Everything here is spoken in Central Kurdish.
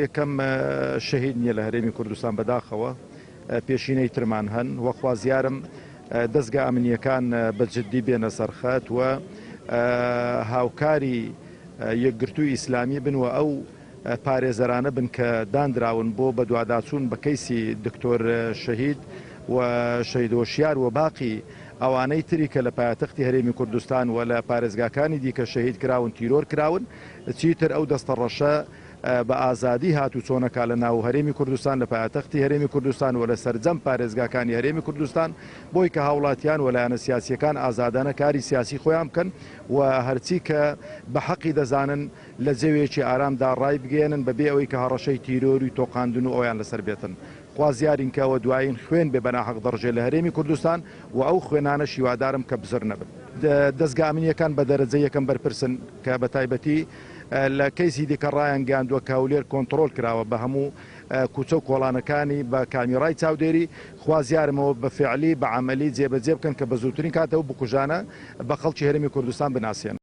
یەکەم شەهید نییە لە هەرێمی کوردستان بەداخەوە پێشینەی ترمان هەن وەخوازیارم دەستگا ئەمنیەکان بەجددی بێنە سەرخەت و هاوکاری یەکگرتووی ئیسلامی بن و ئەو پارێزەرانە بن کە دانراون بۆ بەدواداچوون بە کەیسی دکتۆر شەهید و شەیدۆشیار و باقی ئەوانەی تری کە لە پایتەختی هەرێمی کوردستان و لە پارێزگاکانی دیکە شەهید کراون تیرۆر کراون چیتر ئەو دەستە ڕەشە بە ئازادی هاتو چۆنەکە لە ناو هەرێمی کوردستان لە پایتەختی هەرێمی کوردستان و لە سەرجەم پارێزگاکانی هەرێمی کوردستان بۆی کە هاوڵاتیان وەلایەنە سیاسیەکان ئازادانە کاری سیاسی خۆیان بکەن و هەرچی کە بە حەقی دەزانن لە جێوێکی ئارامدا ڕای بگەێنن بەبێ ئەوەی کە هەڕەشەی تیرۆری تۆقاندن و ئەویان لەسەر بێتن. خوازیارینکەوە دوایین خوێن بێ بەناحەق دەڕژێ لە هەرێمی کوردستان و ئەو خوێنانە شیوادارم کە بزر نەبن. دەستگا ئەمنیەکان بە دەرەجە یەکەم بەرپرسن کە بە تایبەتی لە کەیسی دیکە ڕایان گاندووە کاولێر کۆنتترۆل کراوە بە هەموو کوچە و کۆڵانەکانی بە کامیڕای چاودێری خوازیارمەوە بە فعلی بە عملی جێبەجێ بکەن کە بە زووترین کاتەوە بکوژانە بە خەڵکی هەرێمی کوردستان بناسیێن.